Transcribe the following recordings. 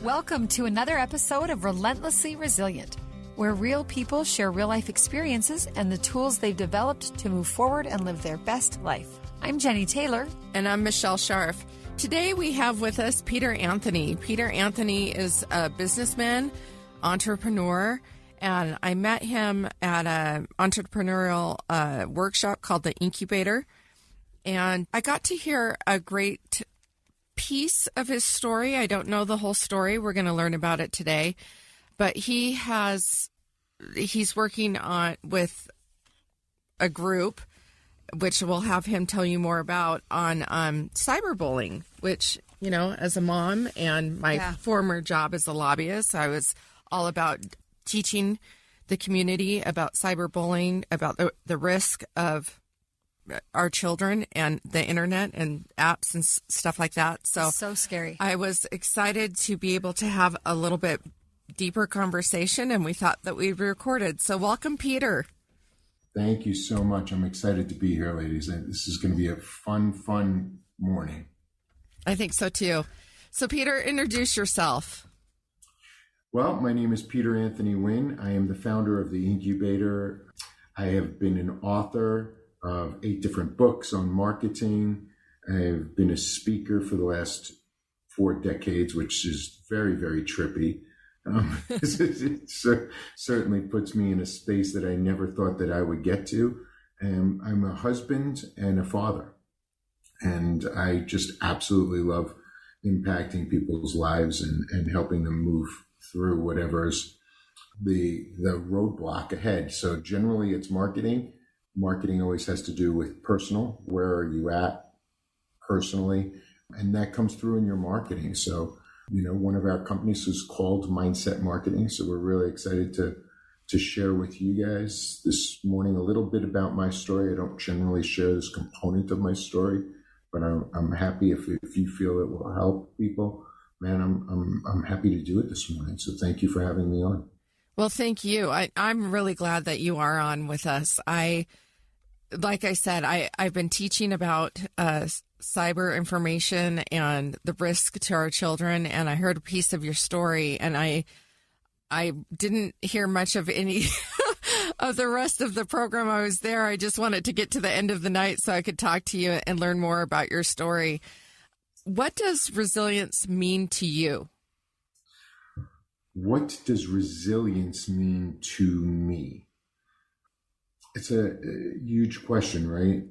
Welcome to another episode of Relentlessly Resilient, where real people share real-life experiences and the tools they've developed to move forward and live their best life. I'm Jennie Taylor. And I'm Michelle Scharf. Today we have with us Peter Anthony. Peter Anthony is a businessman, entrepreneur, and I met him at an entrepreneurial workshop called The INCubator. And I got to hear a great piece of his story. I don't know the whole story. We're going to learn about it today. But he's working with a group, which we'll have him tell you more about, on cyberbullying, which, you know, as a mom and my former job as a lobbyist, I was all about teaching the community about cyberbullying, about the risk of our children and the internet and apps and stuff like that. So scary. I was excited to be able to have a little bit deeper conversation, and we thought that we'd record it. So welcome, Peter. Thank you so much. I'm excited to be here, ladies. This is going to be a fun morning. I think so too. So Peter, introduce yourself. Well, my name is Peter Anthony Wynn. I am the founder of The INCubator. I have been an author of 8 different books on marketing. I've been a speaker for the last 4 decades, which is very, very trippy. It certainly puts me in a space that I never thought that I would get to. I'm a husband and a father, and I just absolutely love impacting people's lives and helping them move through whatever's the roadblock ahead. So generally it's marketing. Marketing always has to do with personal. Where are you at personally? And that comes through in your marketing. So, you know, one of our companies is called Mindset Marketing. So we're really excited to share with you guys this morning a little bit about my story. I don't generally share this component of my story, but I'm happy if you feel it will help people. Man, I'm happy to do it this morning. So thank you for having me on. Well, thank you. I'm really glad that you are on with us. Like I said, I've been teaching about cyber information and the risk to our children, and I heard a piece of your story, and I didn't hear much of any of the rest of the program. I was there. I just wanted to get to the end of the night so I could talk to you and learn more about your story. What does resilience mean to you? What does resilience mean to me? It's a huge question, right?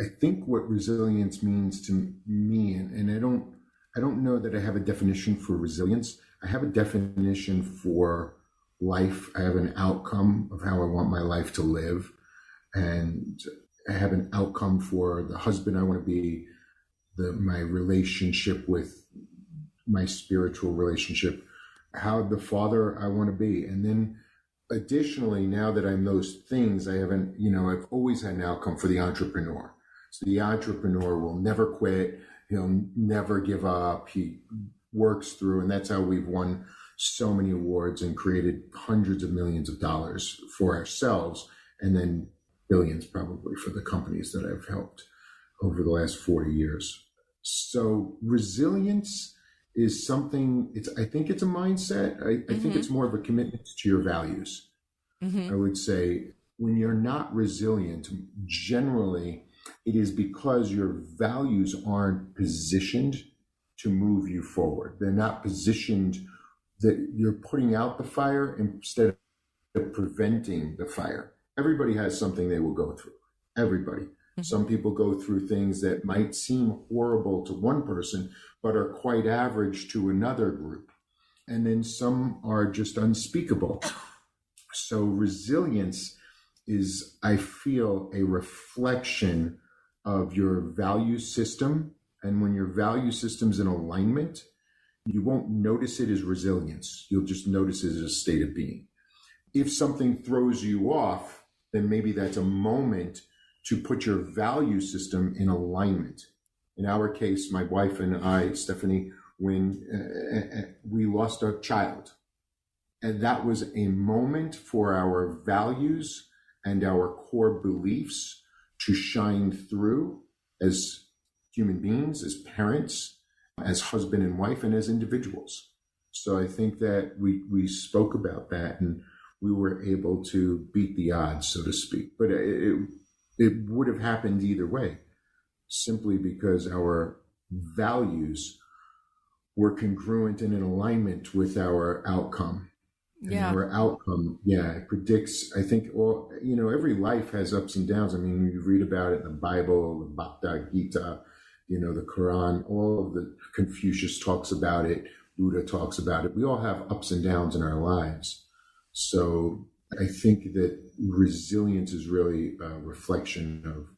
I think what resilience means to me, and I don't know that I have a definition for resilience. I have a definition for life. I have an outcome of how I want my life to live. And I have an outcome for the husband I want to be, my relationship with my spiritual relationship, how the father I want to be. And then additionally, now that I'm those things, I've always had an outcome for the entrepreneur. So the entrepreneur will never quit. He'll never give up. He works through, and that's how we've won so many awards and created hundreds of millions of dollars for ourselves, and then billions probably for the companies that I've helped over the last 40 years. So resilience is something, I think it's a mindset. I think it's more of a commitment to your values. I would say when you're not resilient, generally it is because your values aren't positioned to move you forward. They're not positioned that you're putting out the fire instead of preventing the fire. Everybody has something they will go through. Everybody. Some people go through things that might seem horrible to one person, but are quite average to another group. And then some are just unspeakable. So resilience is, I feel, a reflection of your value system. And when your value system's in alignment, you won't notice it as resilience. You'll just notice it as a state of being. If something throws you off, then maybe that's a moment to put your value system in alignment. In our case, my wife and I, Stephanie, when we lost our child. And that was a moment for our values and our core beliefs to shine through as human beings, as parents, as husband and wife, and as individuals. So I think that we spoke about that, and we were able to beat the odds, so to speak. But it would have happened either way, simply because our values were congruent and in alignment with our outcome. And our outcome, it predicts, I think, every life has ups and downs. I mean, you read about it in the Bible, the Bhagavad Gita, the Quran, all of the Confucius talks about it, Buddha talks about it. We all have ups and downs in our lives. So I think that resilience is really a reflection of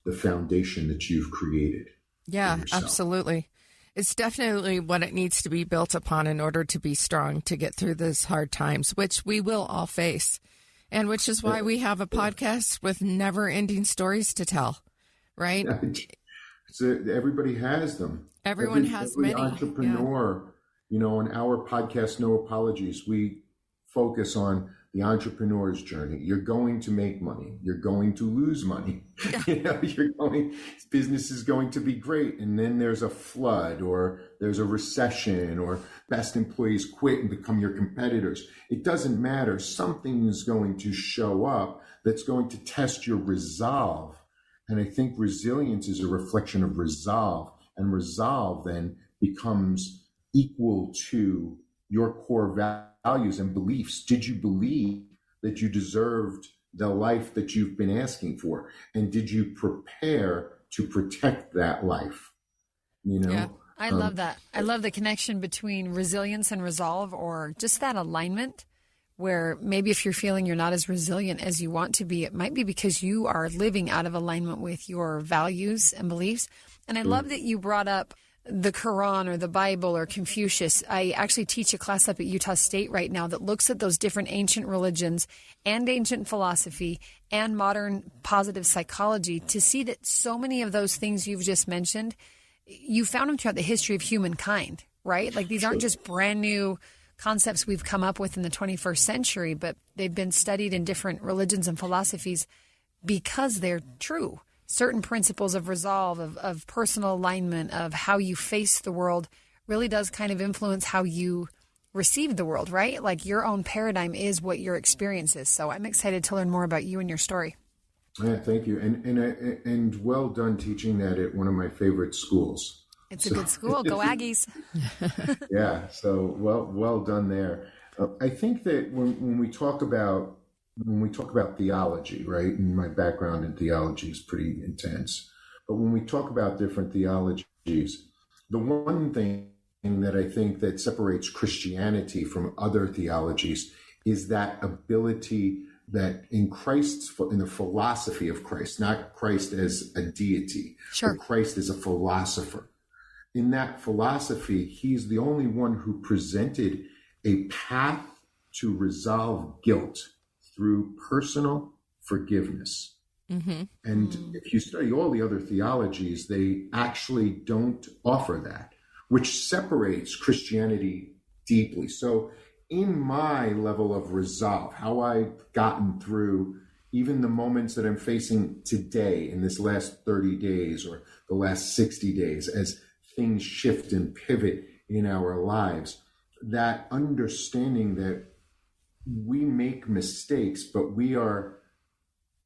the foundation that you've created. Yeah, absolutely. It's definitely what it needs to be built upon in order to be strong, to get through those hard times, which we will all face. And which is why we have a podcast with never-ending stories to tell, right? So everybody has them. Every has many. Entrepreneur, on our podcast, No Apologies, we focus on the entrepreneur's journey. You're going to make money. You're going to lose money. Business is going to be great. And then there's a flood, or there's a recession, or best employees quit and become your competitors. It doesn't matter. Something is going to show up that's going to test your resolve. And I think resilience is a reflection of resolve. And resolve then becomes equal to your core values and beliefs. Did you believe that you deserved the life that you've been asking for? And did you prepare to protect that life? Yeah, I love that. I love the connection between resilience and resolve, or just that alignment, where maybe if you're feeling you're not as resilient as you want to be, it might be because you are living out of alignment with your values and beliefs. And I love that you brought up the Quran or the Bible or Confucius. I actually teach a class up at Utah State right now that looks at those different ancient religions and ancient philosophy and modern positive psychology to see that so many of those things you've just mentioned, you found them throughout the history of humankind, right? Like these aren't just brand new concepts we've come up with in the 21st century, but they've been studied in different religions and philosophies because they're true. Certain principles of resolve, of personal alignment, of how you face the world really does kind of influence how you receive the world, right? Like your own paradigm is what your experience is. So I'm excited to learn more about you and your story. Yeah, thank you. And well done teaching that at one of my favorite schools. It's a good school. Go Aggies. Yeah. So well done there. I think that when we talk about theology, right? And my background in theology is pretty intense. But when we talk about different theologies, the one thing that I think that separates Christianity from other theologies is that ability that in the philosophy of Christ, not Christ as a deity, sure, but Christ as a philosopher. In that philosophy, he's the only one who presented a path to resolve guilt through personal forgiveness. Mm-hmm. And if you study all the other theologies, they actually don't offer that, which separates Christianity deeply. So in my level of resolve, how I've gotten through even the moments that I'm facing today in this last 30 days or the last 60 days, as things shift and pivot in our lives, that understanding that we make mistakes, but we are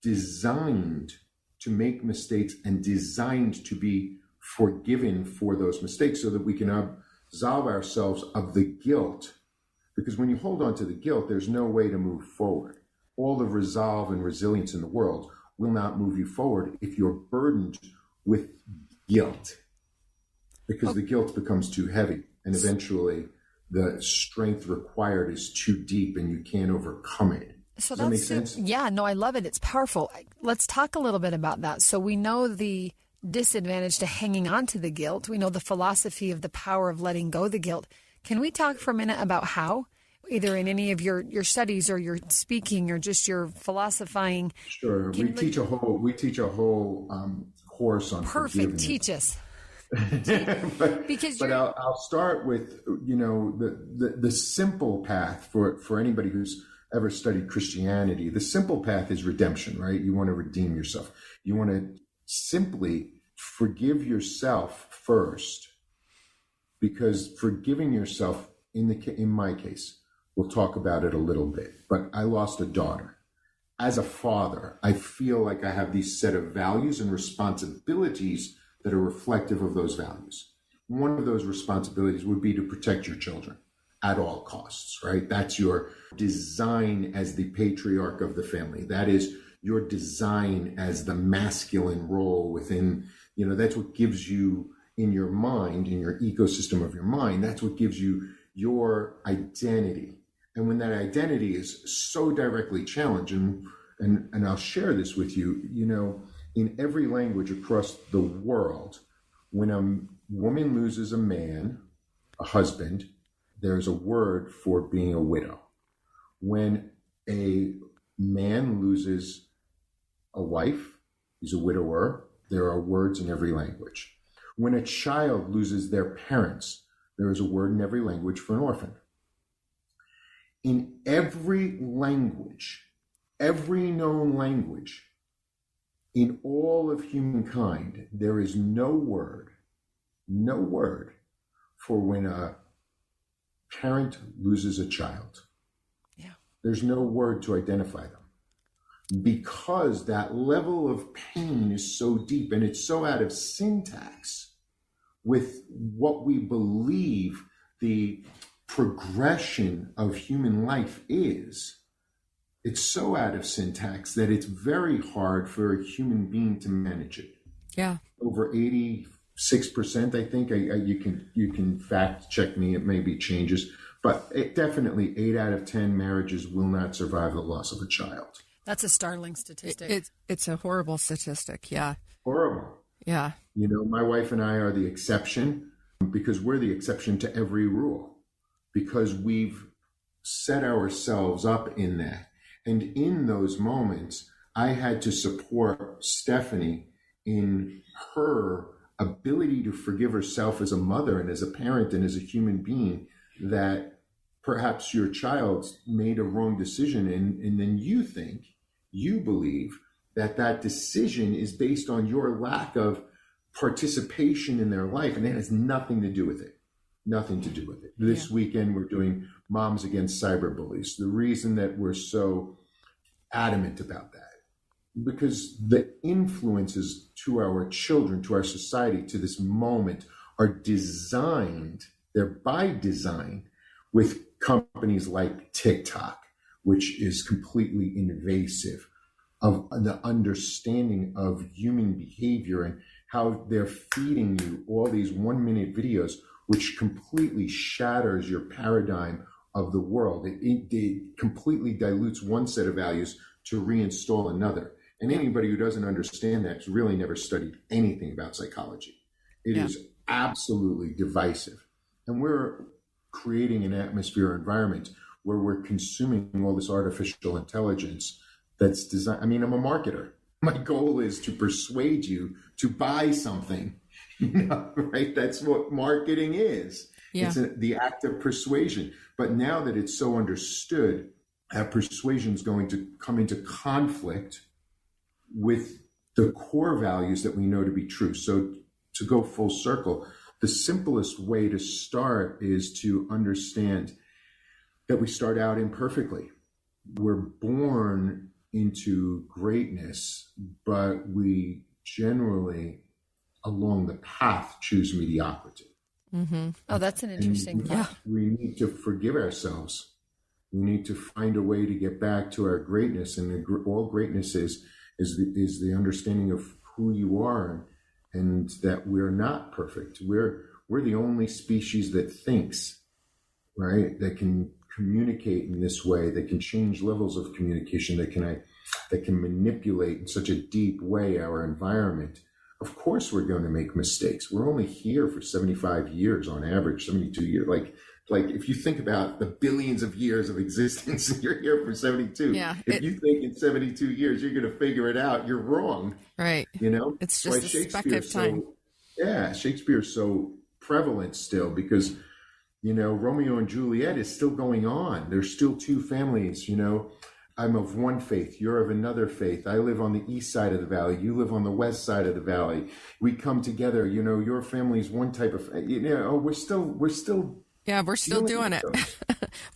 designed to make mistakes and designed to be forgiven for those mistakes so that we can absolve ourselves of the guilt. Because when you hold on to the guilt, there's no way to move forward. All the resolve and resilience in the world will not move you forward if you're burdened with guilt, because the guilt becomes too heavy, and eventually the strength required is too deep and you can't overcome it. So Does that make sense? Yeah, no, I love it. It's powerful. Let's talk a little bit about that. So we know the disadvantage to hanging on to the guilt. We know the philosophy of the power of letting go of the guilt. Can we talk for a minute about how, either in any of your studies or your speaking or just your philosophing? Sure. We teach a whole course on Perfect. Teach us. but I'll start with the simple path for anybody who's ever studied Christianity. The simple path is redemption, right? You want to redeem yourself. You want to simply forgive yourself first, because forgiving yourself in my case, we'll talk about it a little bit, but I lost a daughter. As a father, I feel like I have these set of values and responsibilities that are reflective of those values. One of those responsibilities would be to protect your children at all costs, right? That's your design as the patriarch of the family. That is your design as the masculine role within, that's what gives you in your mind, in your ecosystem of your mind, that's what gives you your identity. And when that identity is so directly challenged, and I'll share this with you, in every language across the world, when a woman loses a man, a husband, there's a word for being a widow. When a man loses a wife, he's a widower, there are words in every language. When a child loses their parents, there is a word in every language for an orphan. In every language, every known language, in all of humankind, there is no word for when a parent loses a child. Yeah. There's no word to identify them because that level of pain is so deep and it's so out of syntax with what we believe the progression of human life is. It's so out of syntax that it's very hard for a human being to manage it. Yeah. Over 86%, I think. You can fact check me. It maybe changes, but it definitely 8 out of 10 marriages will not survive the loss of a child. That's a startling statistic. It's a horrible statistic. Yeah. Horrible. Yeah. My wife and I are the exception because we're the exception to every rule, because we've set ourselves up in that. And in those moments, I had to support Stephanie in her ability to forgive herself as a mother and as a parent and as a human being, that perhaps your child made a wrong decision. And then you believe that decision is based on your lack of participation in their life. And that has nothing to do with it. Nothing to do with it. This weekend, we're doing Moms Against Cyberbullies. The reason that we're so adamant about that, because the influences to our children, to our society, to this moment are designed, they're by design with companies like TikTok, which is completely invasive of the understanding of human behavior and how they're feeding you all these 1-minute videos, which completely shatters your paradigm of the world. It completely dilutes one set of values to reinstall another. And anybody who doesn't understand that has really never studied anything about psychology. It is absolutely divisive. And we're creating an atmosphere or environment where we're consuming all this artificial intelligence that's designed. I mean, I'm a marketer. My goal is to persuade you to buy something, right? That's what marketing is. Yeah. It's the act of persuasion. But now that it's so understood, that persuasion is going to come into conflict with the core values that we know to be true. So to go full circle, the simplest way to start is to understand that we start out imperfectly. We're born into greatness, but we generally, along the path, choose mediocrity. Mm-hmm. Oh, that's an interesting thought. We need to forgive ourselves. We need to find a way to get back to our greatness, and all greatness is the understanding of who you are, and that we're not perfect. We're the only species that thinks, right? That can communicate in this way, that can change levels of communication, that can manipulate in such a deep way our environment. Of course, we're going to make mistakes. We're only here for 75 years on average, 72 years. Like if you think about the billions of years of existence, you're here for 72. Yeah, if you think in 72 years you're going to figure it out, you're wrong. Right. It's just a speck of time. Shakespeare's so prevalent still because, Romeo and Juliet is still going on. There's still two families, I'm of one faith, you're of another faith. I live on the east side of the valley, you live on the west side of the valley. We come together, your family's one type of, we're still Yeah, we're still doing it.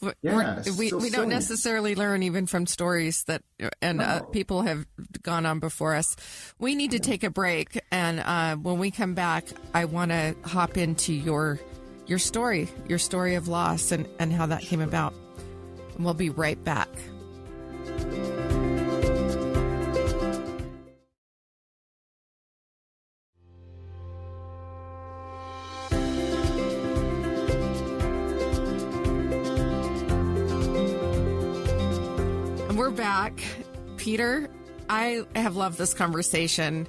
We don't necessarily learn even from stories that people have gone on before us. We need to take a break, and when we come back, I want to hop into your story of loss and how that came about. And we'll be right back. We're back. Peter, I have loved this conversation.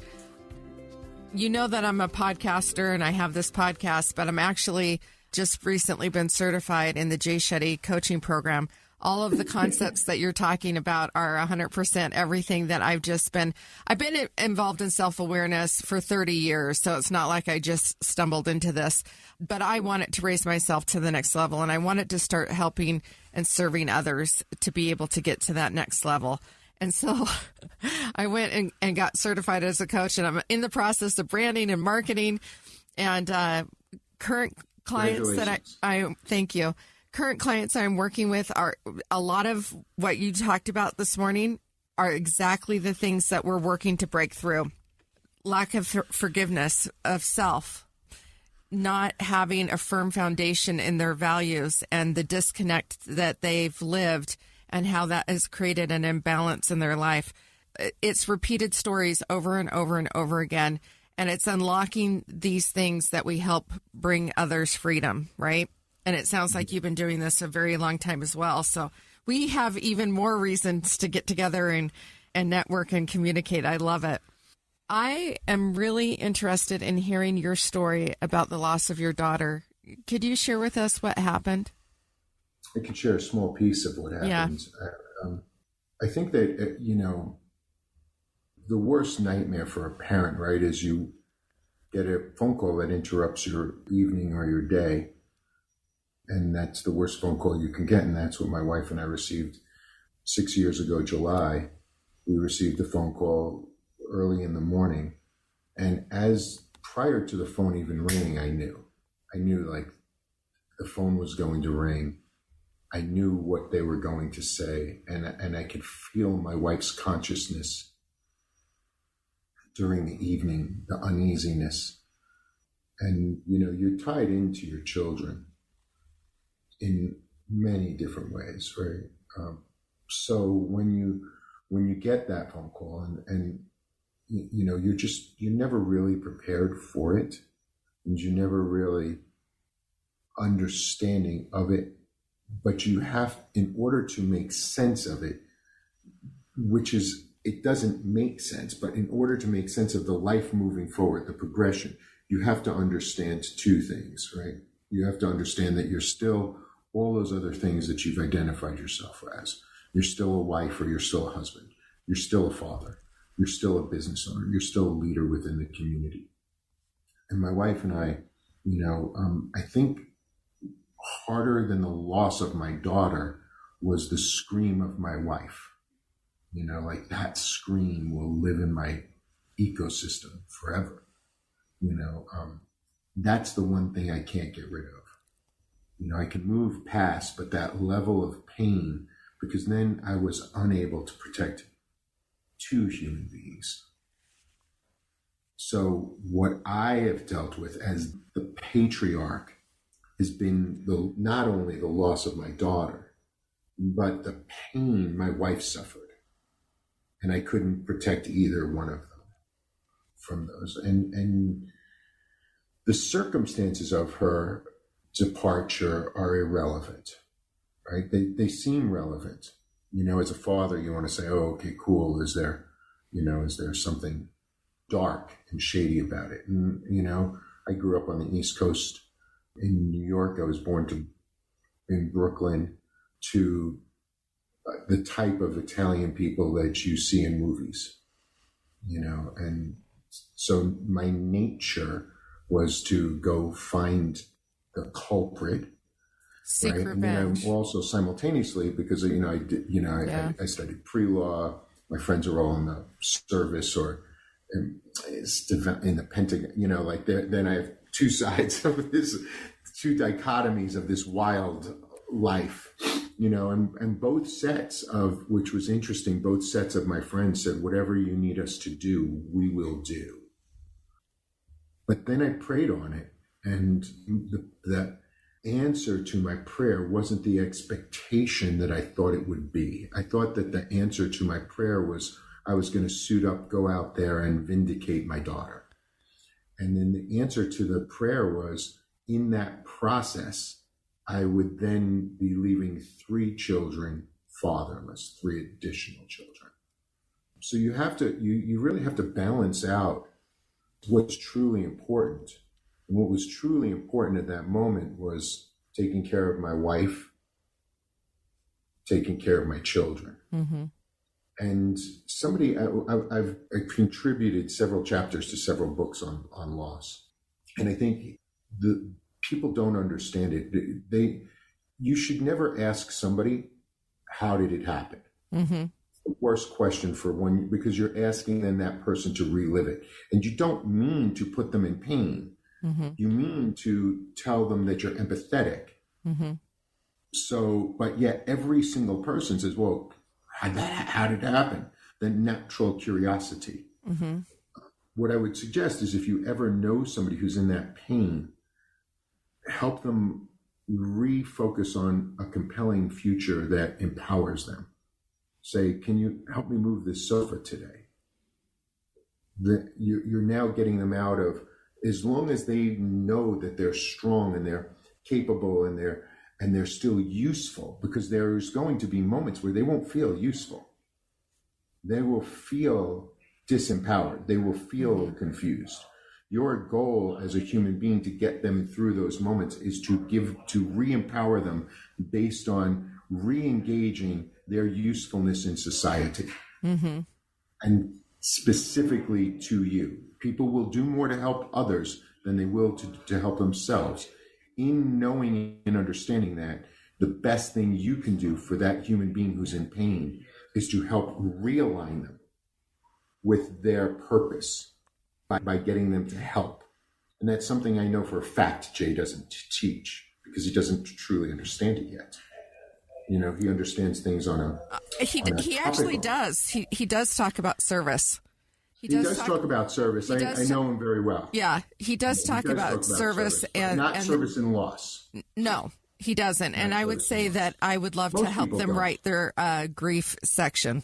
You know that I'm a podcaster and I have this podcast, but I'm actually just recently been certified in the Jay Shetty coaching program. All of the concepts that you're talking about are 100% everything that I've been involved in self-awareness for 30 years. So it's not like I just stumbled into this, but I wanted to raise myself to the next level, and I wanted to start helping and serving others to be able to get to that next level. And so I went and got certified as a coach, and I'm in the process of branding and marketing, and current clients that I thank you. Current clients I'm working with are a lot of what you talked about this morning are exactly the things that we're working to break through. Lack of forgiveness of self, not having a firm foundation in their values, and the disconnect that they've lived and how that has created an imbalance in their life. It's repeated stories over and over and over again, and it's unlocking these things that we help bring others freedom, right? And it sounds like you've been doing this a very long time as well. So we have even more reasons to get together and network and communicate. I love it. I am really interested in hearing your story about the loss of your daughter. Could you share with us what happened? I can share a small piece of what happened. Yeah. I think that, the worst nightmare for a parent, right, is you get a phone call that interrupts your evening or your day. And that's the worst phone call you can get. And that's what my wife and I received 6 years ago, July. We received a phone call early in the morning. And prior to the phone even ringing, I knew like the phone was going to ring. I knew what they were going to say. And I could feel my wife's consciousness during the evening, the uneasiness. And, you're tied into your children in many different ways, right? So when you get that phone call and you're never really prepared for it, and you're never really understanding of it, but you have, in order to make sense of it, it doesn't make sense, but in order to make sense of the life moving forward, the progression, you have to understand two things, right? You have to understand that you're still all those other things that you've identified yourself as. You're still a wife, or you're still a husband. You're still a father. You're still a business owner. You're still a leader within the community. And my wife and I, I think harder than the loss of my daughter was the scream of my wife. Like that scream will live in my ecosystem forever. That's the one thing I can't get rid of. I can move past, but that level of pain, because then I was unable to protect two human beings. So what I have dealt with as the patriarch has been not only the loss of my daughter, but the pain my wife suffered. And I couldn't protect either one of them from those. And the circumstances of her departure are irrelevant, right? They seem relevant. As a father, you want to say, oh, okay, cool. Is there something dark and shady about it? And, I grew up on the East Coast in New York. I was born in Brooklyn to the type of Italian people that you see in movies, and so my nature was to go find the culprit, seek right? revenge. And then also simultaneously, because I studied pre-law. My friends are all in the service or in the Pentagon. Then I have two sides of this two dichotomies of this wild life, and both sets of, which was interesting, both sets of my friends said, whatever you need us to do, we will do. But then I prayed on it, and the answer to my prayer wasn't the expectation that I thought it would be. I thought that the answer to my prayer was I was going to suit up, go out there and vindicate my daughter. And then the answer to the prayer was, in that process, I would then be leaving 3 children fatherless, 3 additional children. So you have to, you really have to balance out what's truly important. And what was truly important at that moment was taking care of my wife, taking care of my children. Mm-hmm. And somebody, I've contributed several chapters to several books on loss. And I think the people don't understand it. You should never ask somebody, how did it happen? Mm-hmm. The worst question for one, because you're asking then that person to relive it. And you don't mean to put them in pain. Mm-hmm. You mean to tell them that you're empathetic. Mm-hmm. So, but yet every single person says, well, how did it happen? The natural curiosity. Mm-hmm. What I would suggest is if you ever know somebody who's in that pain, help them refocus on a compelling future that empowers them. Say, can you help me move this sofa today? You're now getting them out of, as long as they know that they're strong and they're capable and they're still useful, because there's going to be moments where they won't feel useful. They will feel disempowered. They will feel confused. Your goal as a human being to get them through those moments is to re-empower them based on re-engaging their usefulness in society. Mm-hmm. And specifically to you. People will do more to help others than they will to help themselves. In knowing and understanding that, the best thing you can do for that human being who's in pain is to help realign them with their purpose by getting them to help. And that's something I know for a fact Jay doesn't teach, because he doesn't truly understand it yet. He understands things on a he actually does. He does talk about service. He does talk about service. I know him very well. Yeah, he does talk about service and service and loss. No, he doesn't. And I would say that I would love to help them write their grief section.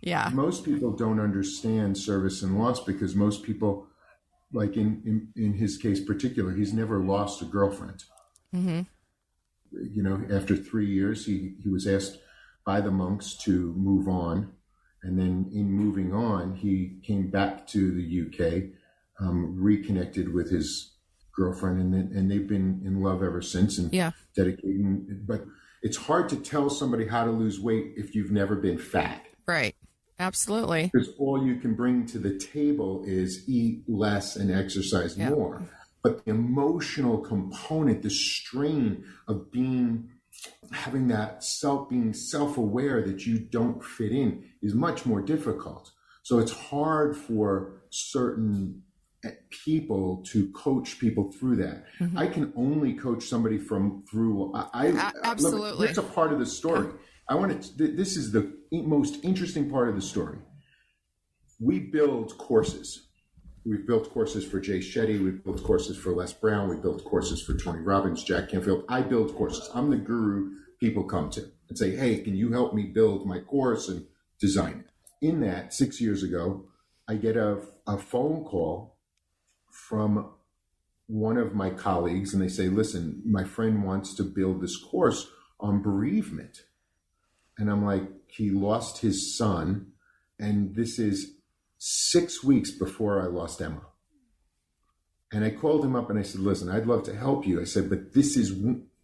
Yeah. Most people don't understand service and loss because most people, like in his case particular, he's never lost a girlfriend. Mm-hmm. After 3 years, he was asked by the monks to move on. And then in moving on, he came back to the UK, reconnected with his girlfriend, and they've been in love ever since and dedicating. But it's hard to tell somebody how to lose weight if you've never been fat. Right. Absolutely. Because all you can bring to the table is eat less and exercise more. But the emotional component, the strain of having that being self-aware that you don't fit in is much more difficult. So it's hard for certain people to coach people through that. Mm-hmm. I can only coach somebody through. Absolutely. That's a part of the story. This is the most interesting part of the story. We build courses. We've built courses for Jay Shetty. We've built courses for Les Brown. We've built courses for Tony Robbins, Jack Canfield. I build courses. I'm the guru people come to and say, hey, can you help me build my course and design it? In that, 6 years ago, I get a phone call from one of my colleagues, and they say, listen, my friend wants to build this course on bereavement. And I'm like, he lost his son, and this is 6 weeks before I lost Emma. And I called him up and I said, listen, I'd love to help you. I said, but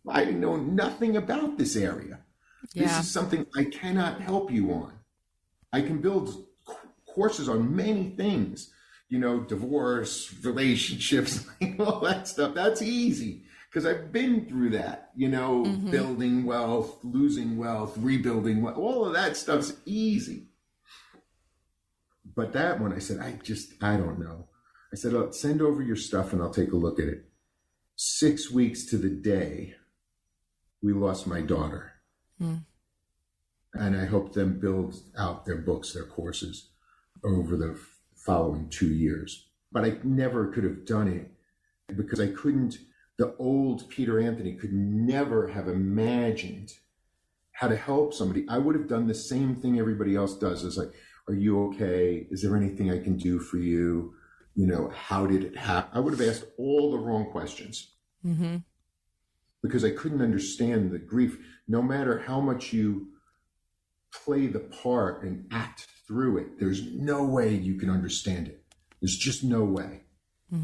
I know nothing about this area. Yeah. This is something I cannot help you on. I can build courses on many things, divorce, relationships, all that stuff. That's easy because I've been through that, mm-hmm. building wealth, losing wealth, rebuilding wealth. All of that stuff's easy. But that one, I said, I don't know. I said, send over your stuff and I'll take a look at it. 6 weeks to the day, we lost my daughter. Mm. And I helped them build out their books, their courses over the following 2 years. But I never could have done it because I couldn't, the old Peter Anthony could never have imagined how to help somebody. I would have done the same thing everybody else does. It's like, are you okay? Is there anything I can do for you? You know, how did it happen? I would have asked all the wrong questions because I couldn't understand the grief. No matter how much you play the part and act through it, there's no way you can understand it. There's just no way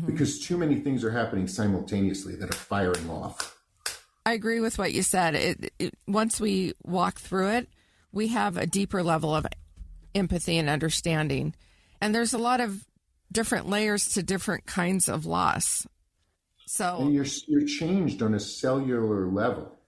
because too many things are happening simultaneously that are firing off. I agree with what you said. Once we walk through it, we have a deeper level of empathy and understanding. And there's a lot of different layers to different kinds of loss. So and you're changed on a cellular level.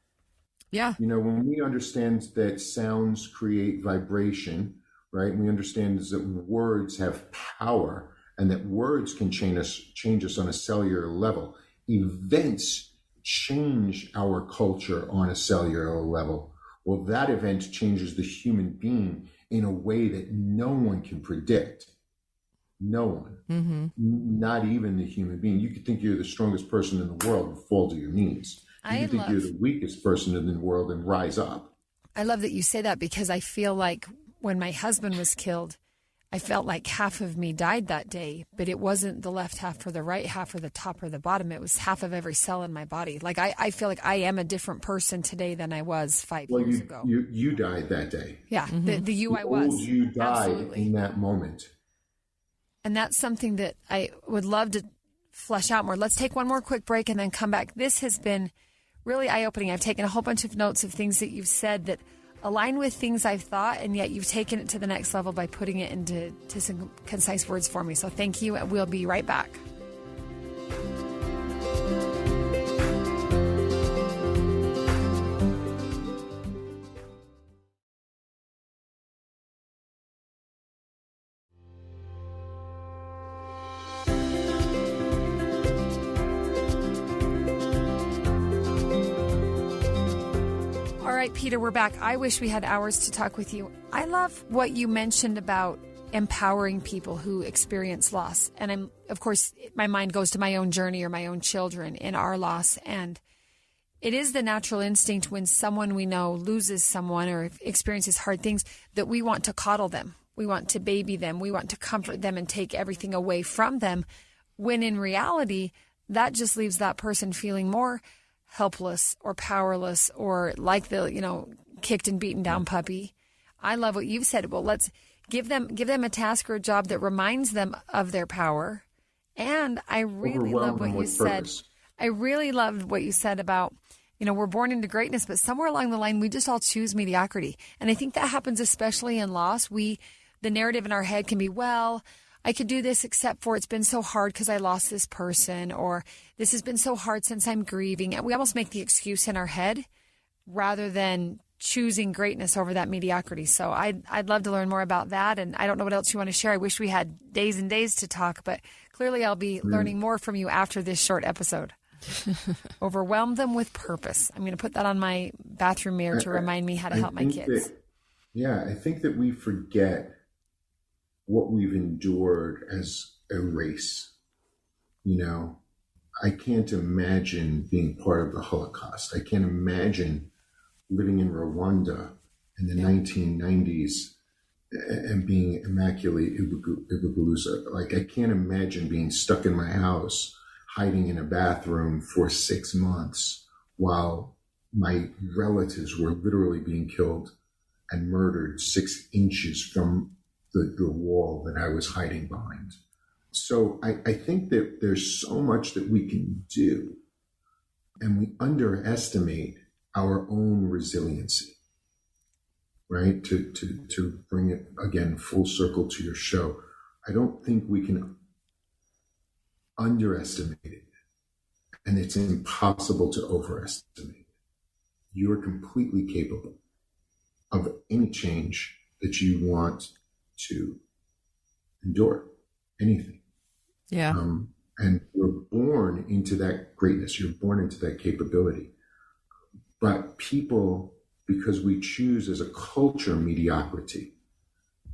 Yeah. You know, when we understand that sounds create vibration, right? And we understand that words have power and that words can change us on a cellular level. Events change our culture on a cellular level. Well, that event changes the human being in a way that no one can predict. No one, not even the human being. You could think you're the strongest person in the world and fall to your knees. You could think you're the weakest person in the world and rise up. I love that you say that because I feel like when my husband was killed, I felt like half of me died that day, but it wasn't the left half or the right half or the top or the bottom. It was half of every cell in my body. Like I feel like I am a different person today than I was 5 years ago. You died that day. Yeah, the you I was. Old you died Absolutely. In that moment. And that's something that I would love to flesh out more. Let's take one more quick break and then come back. This has been really eye-opening. I've taken a whole bunch of notes of things that you've said that align with things I've thought, and yet you've taken it to the next level by putting it into some concise words for me. So thank you, and we'll be right back. All right, Peter, we're back. I wish we had hours to talk with you. I love what you mentioned about empowering people who experience loss. And of course, my mind goes to my own journey or my own children in our loss. And it is the natural instinct when someone we know loses someone or experiences hard things that we want to coddle them. We want to baby them. We want to comfort them and take everything away from them. When in reality, that just leaves that person feeling more helpless or powerless or like the, kicked and beaten down puppy. I love what you've said. Well, let's give them a task or a job that reminds them of their power. And I really love what you said. I really loved what you said about, we're born into greatness, but somewhere along the line, we just all choose mediocrity. And I think that happens especially in loss. The narrative in our head can be, well, I could do this except for it's been so hard because I lost this person, or this has been so hard since I'm grieving. And we almost make the excuse in our head rather than choosing greatness over that mediocrity. So I'd love to learn more about that. And I don't know what else you want to share. I wish we had days and days to talk, but clearly I'll be learning more from you after this short episode. Overwhelm them with purpose. I'm going to put that on my bathroom mirror to remind me how to help my kids. I think that we forget what we've endured as a race. I can't imagine being part of the Holocaust. I can't imagine living in Rwanda in the 1990s and being Immaculate Ibugalusa. Like, I can't imagine being stuck in my house, hiding in a bathroom for 6 months while my relatives were literally being killed and murdered 6 inches from the wall that I was hiding behind. So I think that there's so much that we can do, and we underestimate our own resiliency, right? To bring it again full circle to your show, I don't think we can underestimate it, and it's impossible to overestimate. You're completely capable of any change that you want to endure, anything. Yeah. And we're born into that greatness. You're born into that capability. But people, because we choose as a culture mediocrity,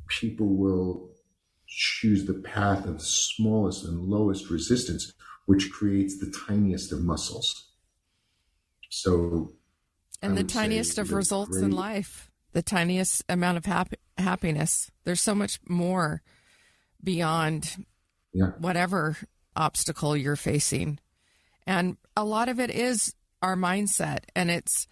people will choose the path of smallest and lowest resistance, which creates the tiniest of muscles. So, and the tiniest of results in life, the tiniest amount of happiness. There's so much more beyond whatever obstacle you're facing. And a lot of it is our mindset, and it's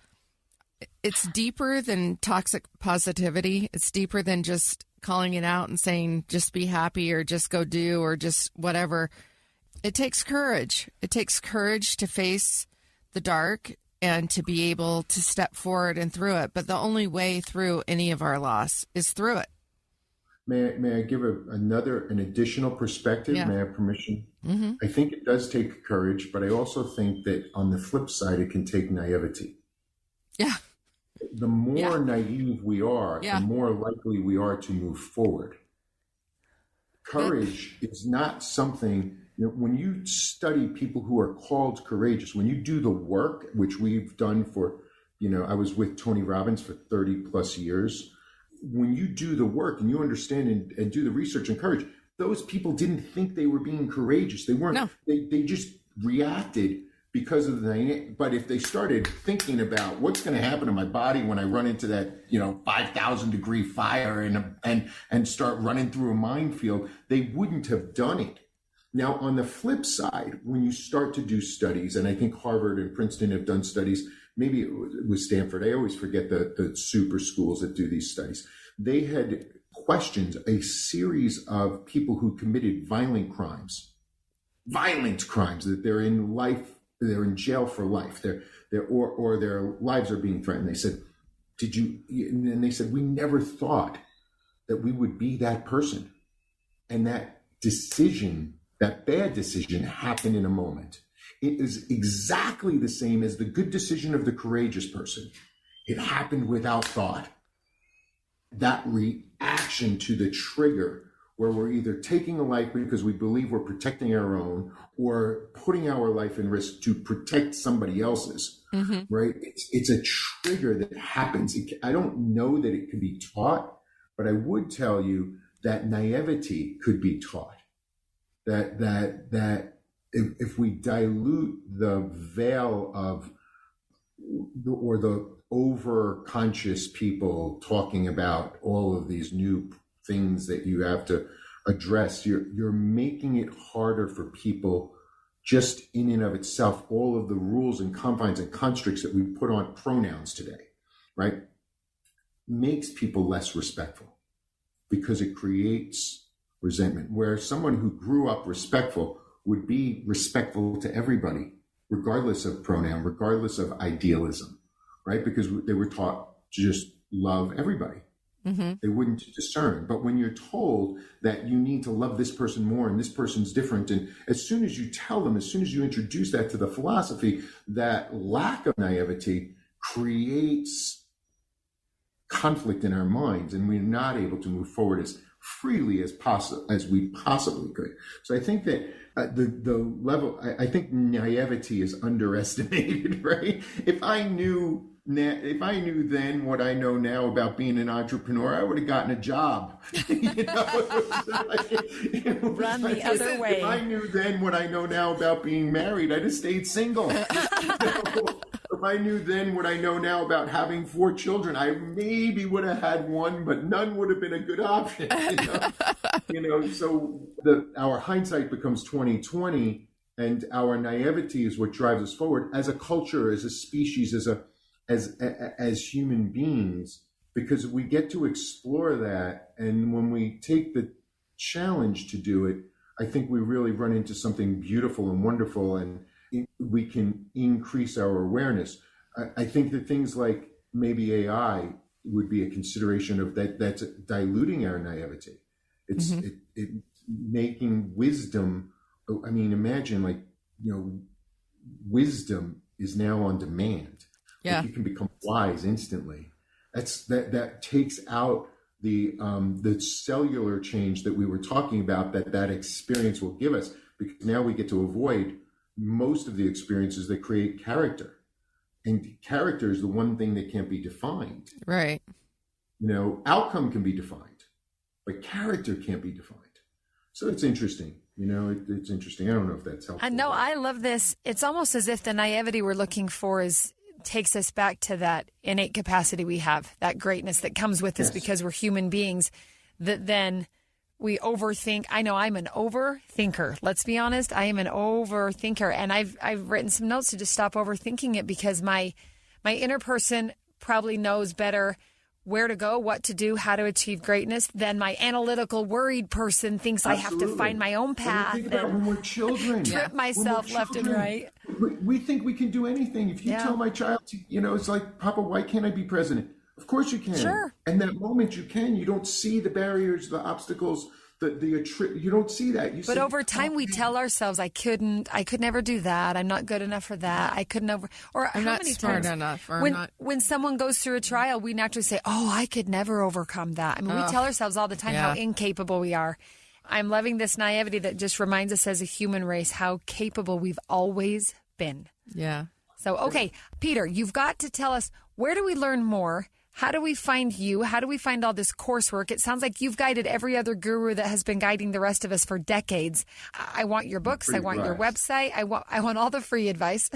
deeper than toxic positivity. It's deeper than just calling it out and saying, just be happy or just go do or just whatever. It takes courage. It takes courage to face the dark and to be able to step forward and through it. But the only way through any of our loss is through it. May I give an additional perspective? Yeah. May I have permission? Mm-hmm. I think it does take courage, but I also think that on the flip side, it can take naivety. Yeah. The more naive we are, the more likely we are to move forward. Courage is not something, when you study people who are called courageous, when you do the work, which we've done for, I was with Tony Robbins for 30 plus years. When you do the work and you understand and do the research and courage, those people didn't think they were being courageous. They weren't. No. They just reacted because of but if they started thinking about what's going to happen to my body when I run into that, 5,000 degree fire and start running through a minefield, they wouldn't have done it. Now, on the flip side, when you start to do studies, and I think Harvard and Princeton have done studies, maybe it was Stanford. I always forget the super schools that do these studies. They had questioned a series of people who committed violent crimes, that they're in jail for life, or their lives are being threatened. They said, and they said, we never thought that we would be that person. And that decision, that bad decision, happened in a moment. It is exactly the same as the good decision of the courageous person. It happened without thought. That reaction to the trigger, where we're either taking a life because we believe we're protecting our own or putting our life in risk to protect somebody else's, right? It's a trigger that happens. I don't know that it can be taught, but I would tell you that naivety could be taught. That if we dilute the veil of, or the over-conscious people talking about all of these new things that you have to address, you're making it harder for people just in and of itself. All of the rules and confines and constructs that we put on pronouns today, right, makes people less respectful because it creates resentment, where someone who grew up respectful would be respectful to everybody, regardless of pronoun, regardless of idealism, right? Because they were taught to just love everybody. They wouldn't discern. But when you're told that you need to love this person more and this person's different, and as soon as you tell them, as soon as you introduce that to the philosophy, that lack of naivety creates conflict in our minds, and we're not able to move forward as freely as we possibly could. So I think that the level, I think naivety is underestimated, right? If I knew then what I know now about being an entrepreneur, I would have gotten a job. Run the other way. If I knew then what I know now about being married, I'd have stayed single. If I knew then what I know now about having 4 children, I maybe would have had one, but none would have been a good option. So our hindsight becomes 20/20, and our naivety is what drives us forward as a culture, as a species, as human beings, because we get to explore that. And when we take the challenge to do it, I think we really run into something beautiful and wonderful, and we can increase our awareness. I think that things like maybe AI would be a consideration of that. That's diluting our naivety. It's making wisdom. I mean, imagine wisdom is now on demand. Yeah, you can become wise instantly. That takes out the cellular change that we were talking about, that experience will give us, because now we get to avoid most of the experiences that create character. And character is the one thing that can't be defined. Right. Outcome can be defined, but character can't be defined. So it's interesting. It's interesting. I don't know if that's helpful. No, I love this. It's almost as if the naivety we're looking for takes us back to that innate capacity we have, that greatness that comes with us because we're human beings, that then we overthink. I know I'm an overthinker. Let's be honest. I am an overthinker. And I've written some notes to just stop overthinking it, because my inner person probably knows better where to go, what to do, how to achieve greatness than my analytical, worried person thinks. Absolutely. I have to find my own path. Think about when we're children. Trip myself left and right. We think we can do anything. If you tell my child, it's like, Papa, why can't I be president? Of course you can. Sure. And that moment you can. You don't see the barriers, the obstacles, you don't see that. But over time, we tell ourselves, I could never do that. I'm not good enough for that. I could never, or I'm not smart enough. Or when someone goes through a trial, we naturally say, oh, I could never overcome that. I mean, we tell ourselves all the time how incapable we are. I'm loving this naivety that just reminds us as a human race how capable we've always been. Yeah. So, okay, Peter, you've got to tell us, where do we learn more? How do we find you? How do we find all this coursework? It sounds like you've guided every other guru that has been guiding the rest of us for decades. I want your books. I want your website. I want all the free advice.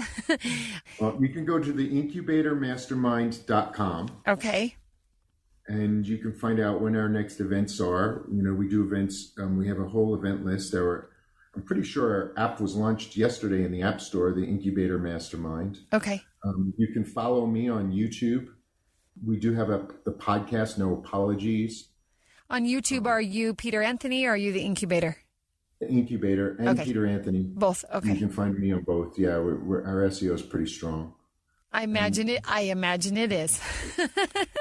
Well, you can go to the INCubatorMastermind.com. Okay. And you can find out when our next events are. We do events. We have a whole event list. I'm pretty sure our app was launched yesterday in the App Store, the INCubator Mastermind. Okay. You can follow me on YouTube. We do have the podcast, No Apologies. On YouTube, are you Peter Anthony or are you the INCubator? The INCubator and Peter Anthony. Both, okay. You can find me on both. Yeah, our SEO is pretty strong. I imagine it is.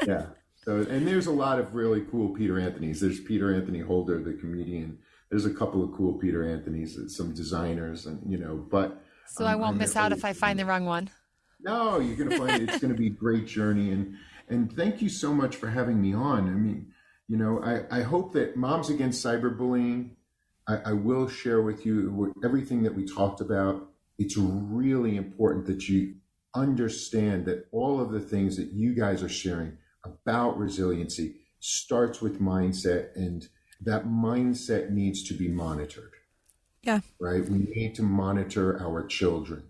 Yeah. So, and there's a lot of really cool Peter Anthonys. There's Peter Anthony Holder, the comedian. There's a couple of cool Peter Anthonys, some designers, and but. So I won't miss out if I find the wrong one. No, you're going to find it. It's going to be a great journey. And thank you so much for having me on. I mean, I hope that Moms Against Cyberbullying, I will share with you everything that we talked about. It's really important that you understand that all of the things that you guys are sharing about resiliency starts with mindset, and that mindset needs to be monitored. Yeah. Right? We need to monitor our children.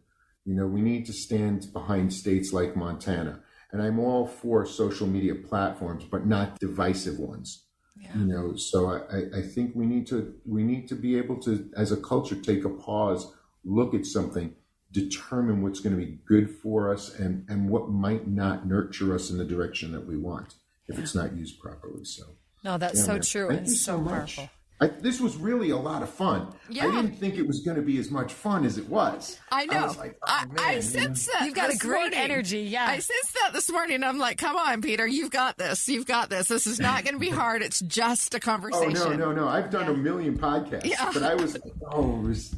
We need to stand behind states like Montana. And I'm all for social media platforms, but not divisive ones. Yeah. So I think we need to be able to, as a culture, take a pause, look at something, determine what's going to be good for us and what might not nurture us in the direction that we want if it's not used properly. So no, that's so true and so powerful. This was really a lot of fun. Yeah. I didn't think it was going to be as much fun as it was. I know. I was like, I sensed that. You've got a great energy. Yeah. I sensed that this morning. I'm like, come on, Peter, you've got this. You've got this. This is not going to be hard. It's just a conversation. Oh, no. I've done a million podcasts, but I was like,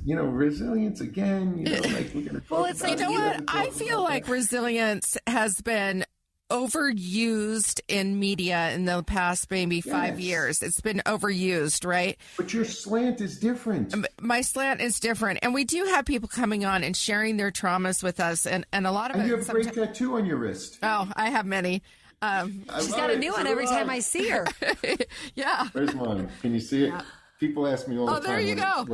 resilience again. We're going to talk about you know what? I feel like resilience has been overused in media in the past maybe 5 years. It's been overused, right? But your slant is different. My slant is different. And we do have people coming on and sharing their traumas with us. And a lot of it. You have a great tattoo on your wrist. Oh, I have many. She's got a new one every time I see her. Yeah. Where's mine? Can you see it? Yeah. People ask me all the time. Oh, there you go.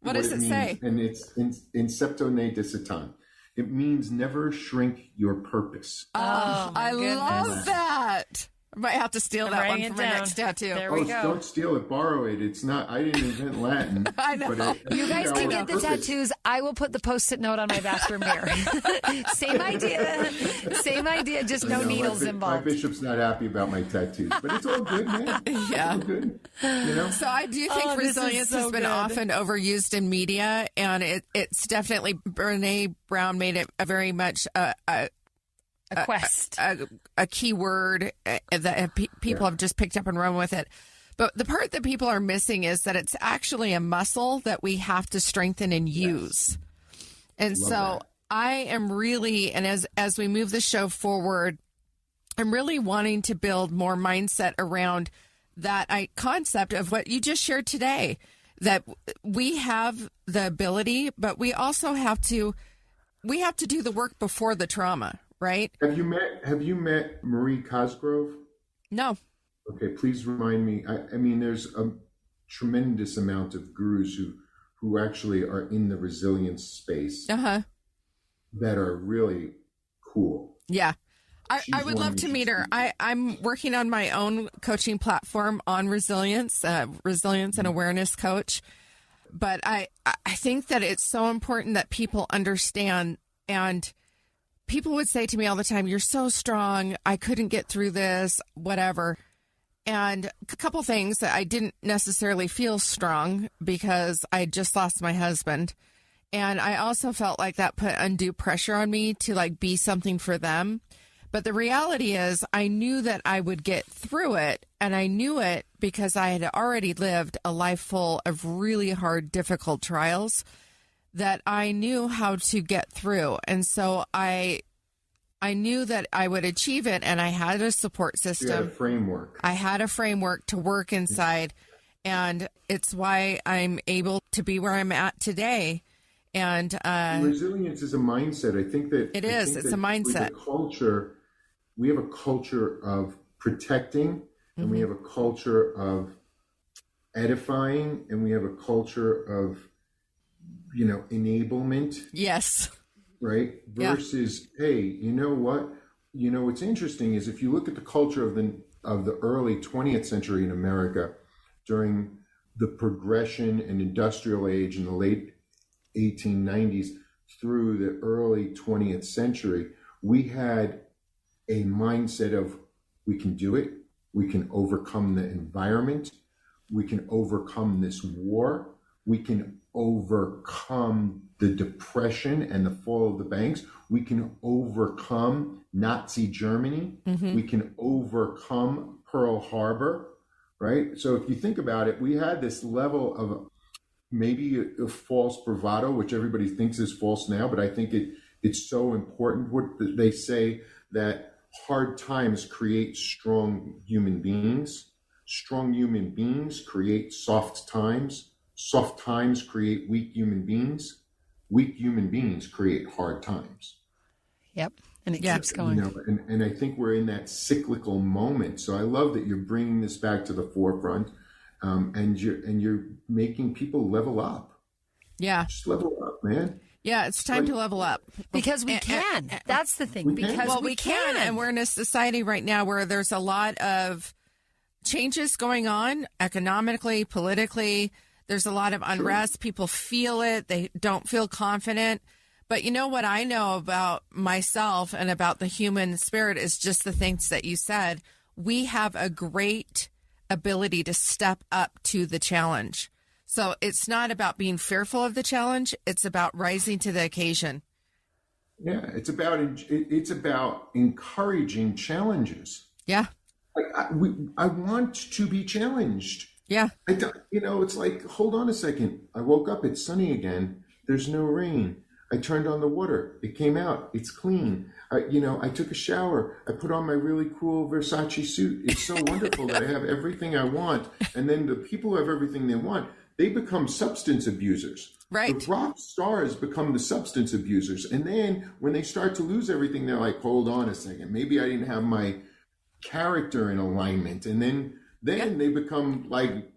What does it say? And it's Incepto ne discitan. It means never shrink your purpose. Oh, I love that. I might have to steal that one for my next tattoo. There we go. Don't steal it. Borrow it. It's not. I didn't invent Latin. I know. But you guys can get the tattoos. I will put the Post-it note on my bathroom mirror. Same idea. Just no needles involved. My bishop's not happy about my tattoos, but it's all good, man. Yeah. It's all good. So I do think resilience has been often overused in media, and it's definitely Brene Brown made it a very much a quest, a key word that people have just picked up and run with it. But the part that people are missing is that it's actually a muscle that we have to strengthen and use. And so I am really, and as we move the show forward, I'm really wanting to build more mindset around that concept of what you just shared today, that we have the ability, but we also have to do the work before the trauma, right? Have you met Marie Cosgrove? No. Okay, please remind me. I mean, there's a tremendous amount of gurus who actually are in the resilience space that are really cool. Yeah. I would love to meet her. I'm working on my own coaching platform on resilience and awareness coach. But I think that it's so important that people understand. And people would say to me all the time, "You're so strong. I couldn't get through this, whatever." And a couple things that I didn't necessarily feel strong because I just lost my husband. And I also felt like that put undue pressure on me to like be something for them. But the reality is I knew that I would get through it, and I knew it because I had already lived a life full of really hard, difficult trials that I knew how to get through. And so I knew that I would achieve it, and I had a support system. You had a framework. I had a framework to work inside, and it's why I'm able to be where I'm at today. And resilience is a mindset. I think that it's a mindset. We have a culture of protecting, and we have a culture of edifying, and we have a culture of, enablement. Yes. Right? Versus, hey, you know what? What's interesting is if you look at the culture of the early 20th century in America, during the progression and industrial age in the late 1890s through the early 20th century, we had a mindset of we can do it, we can overcome the environment, we can overcome this war, we can overcome the depression and the fall of the banks, we can overcome Nazi Germany, we can overcome Pearl Harbor, right? So if you think about it, we had this level of maybe a false bravado, which everybody thinks is false now, but I think it's so important. What they say that hard times create strong human beings. Strong human beings create soft times. Soft times create weak human beings. Weak human beings create hard times. Yep. And it keeps going. And I think we're in that cyclical moment. So I love that you're bringing this back to the forefront, and you're making people level up. Yeah. Just level up, man. Yeah, it's time to level up. Because we can. That's the thing. Because we can. And we're in a society right now where there's a lot of changes going on economically, politically. There's a lot of unrest. Sure. People feel it. They don't feel confident. But you know what I know about myself and about the human spirit is just the things that you said. We have a great ability to step up to the challenge. So it's not about being fearful of the challenge. It's about rising to the occasion. Yeah, it's about encouraging challenges. Yeah. I want to be challenged. Yeah. It's like, hold on a second. I woke up. It's sunny again. There's no rain. I turned on the water. It came out. It's clean. I took a shower. I put on my really cool Versace suit. It's so wonderful that I have everything I want. And then the people who have everything they want, they become substance abusers. Right. The rock stars become the substance abusers. And then when they start to lose everything, they're like, hold on a second. Maybe I didn't have my character in alignment. And then they become like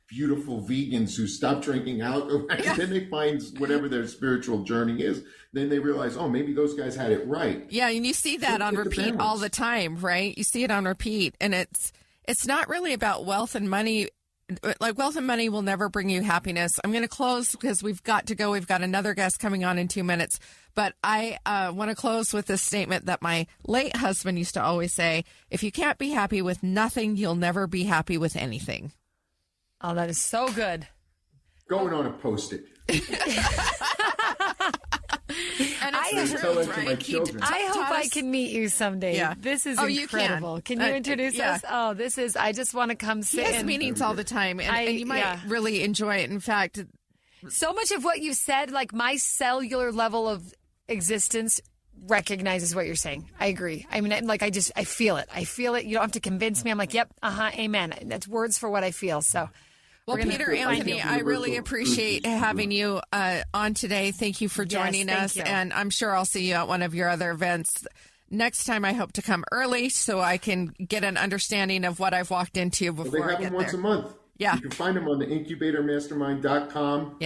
beautiful vegans who stop drinking alcohol. Yeah. Then they find whatever their spiritual journey is. Then they realize, oh, maybe those guys had it right. Yeah, and you see that on repeat all the time, right? You see it on repeat. And it's not really about wealth and money. Like wealth and money will never bring you happiness. I'm going to close because we've got to go. We've got another guest coming on in 2 minutes. But I want to close with this statement that my late husband used to always say, if you can't be happy with nothing, you'll never be happy with anything. Oh, that is so good. Going on a Post-it. And I hope I can meet you someday. Yeah. This is incredible. Can you introduce us? Oh, I just want to come sit in. He has meetings all the time, and you might really enjoy it. In fact, so much of what you said, like my cellular level of existence recognizes what you're saying. I agree. I mean, like I feel it. I feel it. You don't have to convince me. I'm like, yep, amen. That's words for what I feel. So. Well, Peter Anthony, I really appreciate having you on today. Thank you for joining us. You. And I'm sure I'll see you at one of your other events. Next time, I hope to come early so I can get an understanding of what I've walked into before I get there. They have them once a month. Yeah. You can find them on the INCubatorMastermind.com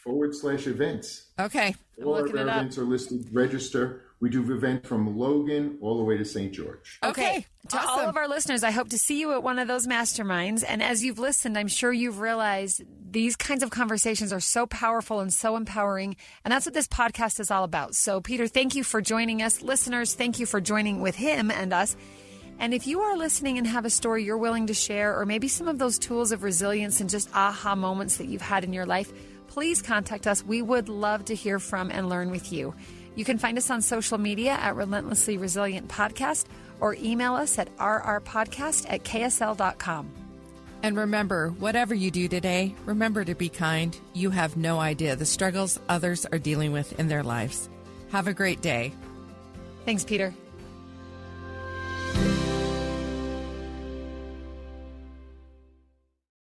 /events. Okay. All of our events are listed. Register. We do events from Logan all the way to St. George. Okay. To all of our listeners, I hope to see you at one of those masterminds. And as you've listened, I'm sure you've realized these kinds of conversations are so powerful and so empowering. And that's what this podcast is all about. So, Peter, thank you for joining us. Listeners, thank you for joining with him and us. And if you are listening and have a story you're willing to share, or maybe some of those tools of resilience and just aha moments that you've had in your life, please contact us. We would love to hear from and learn with you. You can find us on social media at Relentlessly Resilient Podcast, or email us at rrpodcast@ksl.com. And remember, whatever you do today, remember to be kind. You have no idea the struggles others are dealing with in their lives. Have a great day. Thanks, Peter.